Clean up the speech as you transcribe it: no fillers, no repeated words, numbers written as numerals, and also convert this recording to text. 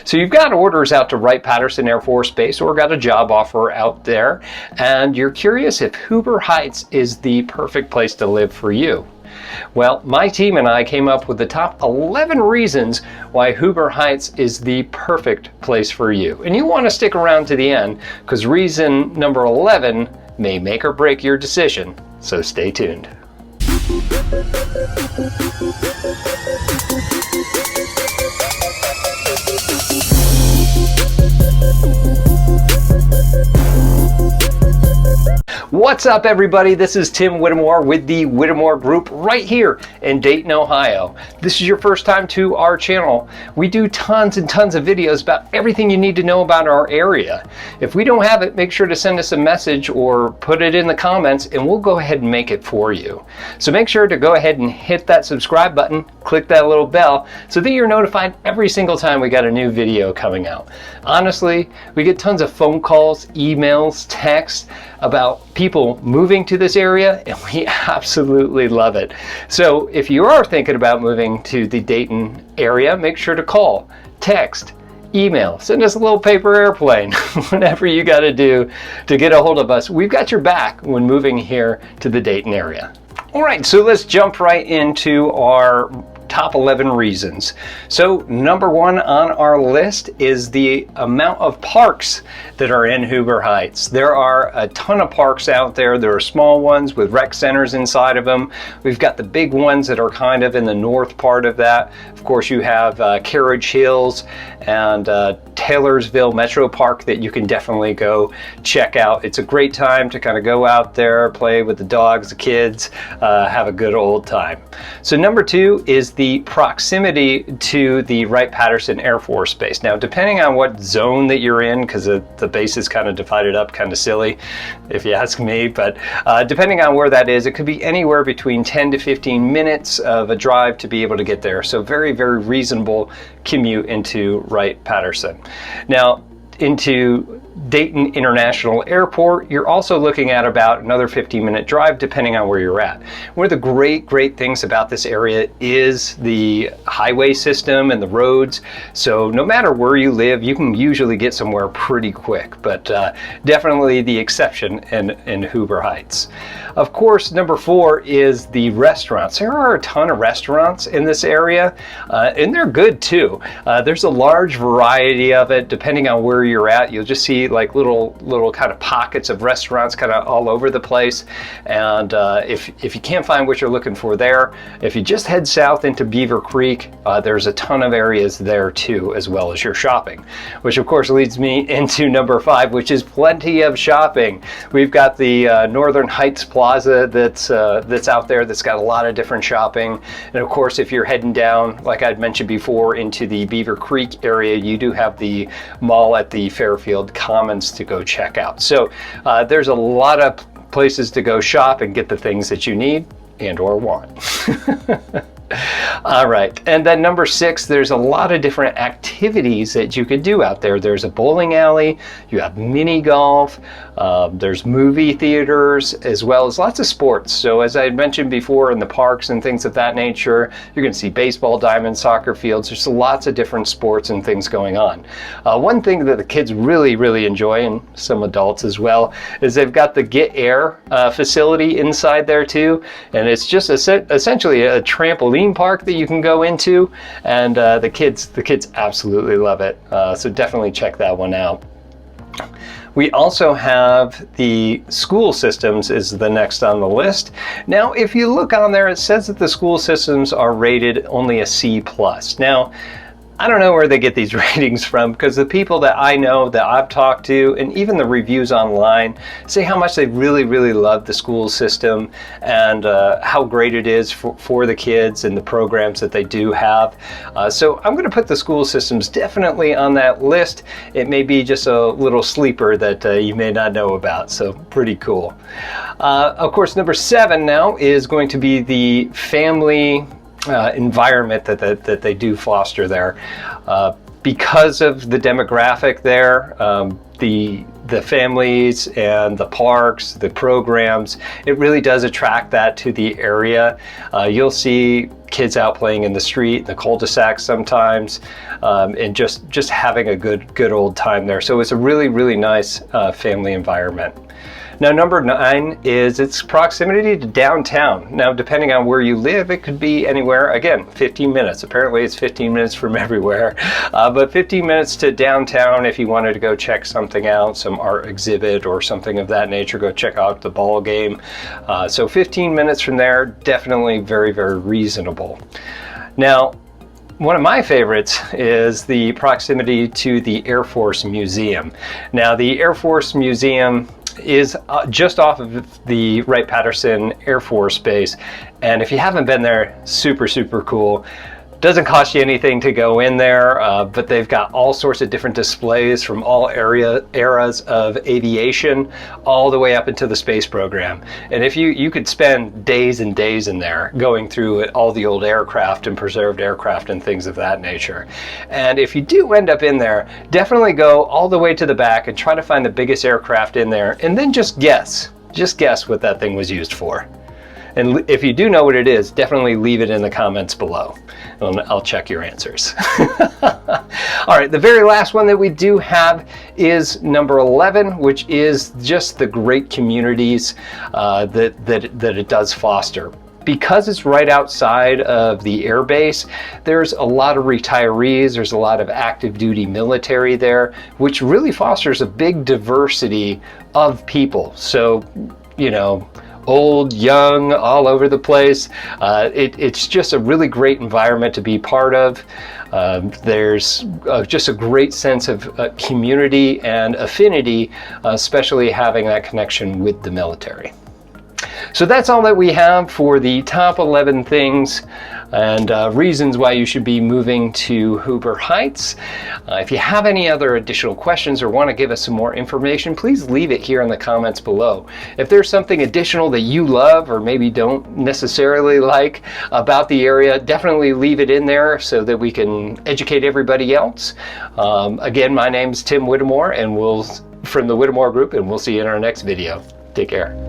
So you've got orders out to Wright-Patterson Air Force Base or got a job offer out there, and you're curious if Huber Heights is the perfect place to live for you. Well, my team and I came up with the top 11 reasons why Huber Heights is the perfect place for you. And you want to stick around to the end because reason number 11 may make or break your decision. So stay tuned. What's up, everybody? This is Tim Whittemore with the Whittemore Group right here in Dayton, Ohio. This is your first time to our channel. We do tons and tons of videos about everything you need to know about our area. If we don't have it, make sure to send us a message or put it in the comments and we'll go ahead and make it for you. So make sure to go ahead and hit that subscribe button, click that little bell so that you're notified every single time we got a new video coming out. Honestly, we get tons of phone calls, emails, texts about people moving to this area, and we absolutely love it. So if you are thinking about moving to the Dayton area, make sure to call, text, email, send us a little paper airplane, whatever you got to do to get a hold of us. We've got your back when moving here to the Dayton area. All right, so let's jump right into our top 11 reasons. So number one on our list is the amount of parks that are in Huber Heights. There are a ton of parks out there. There are small ones with rec centers inside of them. We've got the big ones that are kind of in the north part of that. Of course, you have Carriage Hills and Taylorsville Metro Park that you can definitely go check out. It's a great time to kind of go out there, play with the dogs, the kids, have a good old time. So number two is the proximity to the Wright-Patterson Air Force Base. Now, depending on what zone that you're in, because the base is kind of divided up, kind of silly, if you ask me, but depending on where that is, it could be anywhere between 10 to 15 minutes of a drive to be able to get there. So very, very reasonable commute into Wright-Patterson. Now, into Dayton International Airport, you're also looking at about another 15-minute drive depending on where you're at. One of the great things about this area is the highway system and the roads. So no matter where you live, you can usually get somewhere pretty quick, but definitely the exception in Huber Heights. Of course, number four is the restaurants. There are a ton of restaurants in this area, and they're good too. There's a large variety of it. Depending on where you're at, you'll just see like little kind of pockets of restaurants kind of all over the place. And if you can't find what you're looking for there, if you just head south into Beaver Creek, there's a ton of areas there too, as well as your shopping, which of course leads me into number five, which is plenty of shopping. We've got the Northern Heights Plaza that's out there that's got a lot of different shopping. And of course, if you're heading down, like I'd mentioned before, into the Beaver Creek area, you do have the mall at the Fairfield Commons to go check out. So there's a lot of places to go shop and get the things that you need and or want. All right, and then number six, there's a lot of different activities that you could do out there. There's a bowling alley, you have mini golf, there's movie theaters, as well as lots of sports. So as I had mentioned before, in the parks and things of that nature, you're going to see baseball diamonds, soccer fields. There's lots of different sports and things going on. One thing that the kids really enjoy, and some adults as well, is they've got the Get Air facility inside there too, and it's just essentially a trampoline park that you can go into, and the kids absolutely love it. So definitely check that one out. We also have the school systems is the next on the list. Now, if you look on there, it says that the school systems are rated only a C+. Now, I don't know where they get these ratings from, because the people that I know, that I've talked to, and even the reviews online, say how much they really love the school system and how great it is for the kids and the programs that they do have. So I'm going to put the school systems definitely on that list. It may be just a little sleeper that you may not know about, so pretty cool. Of course, number 7 now is going to be the family environment that they do foster there. Because of the demographic there, the families and the parks, the programs, it really does attract that to the area. You'll see kids out playing in the street, the cul-de-sac sometimes, and just having a good old time there. So it's a really, really nice family environment. Now, number 9 is its proximity to downtown. Now, depending on where you live, it could be anywhere, again, 15 minutes. Apparently, it's 15 minutes from everywhere, but 15 minutes to downtown if you wanted to go check something out, some art exhibit or something of that nature, go check out the ball game. So 15 minutes from there, definitely very, very reasonable. Now, one of my favorites is the proximity to the Air Force Museum. Now, the Air Force Museum is just off of the Wright-Patterson Air Force Base, and if you haven't been there, super, super cool. Doesn't cost you anything to go in there, but they've got all sorts of different displays from all eras of aviation all the way up into the space program. And if you could spend days and days in there going through it, all the old aircraft and preserved aircraft and things of that nature. And if you do end up in there, definitely go all the way to the back and try to find the biggest aircraft in there, and then just guess what that thing was used for. And if you do know what it is, definitely leave it in the comments below, and I'll check your answers. All right, the very last one that we do have is number 11, which is just the great communities that it does foster. Because it's right outside of the air base, there's a lot of retirees, there's a lot of active duty military there, which really fosters a big diversity of people. So, you know, old, young, all over the place. It's just a really great environment to be part of. There's just a great sense of community and affinity, especially having that connection with the military. So that's all that we have for the top 11 things and reasons why you should be moving to Huber Heights. If you have any other additional questions or want to give us some more information, please leave it here in the comments below. If there's something additional that you love or maybe don't necessarily like about the area, definitely leave it in there so that we can educate everybody else. Again, my name's Tim Whittemore, and from the Whittemore Group, and we'll see you in our next video. Take care.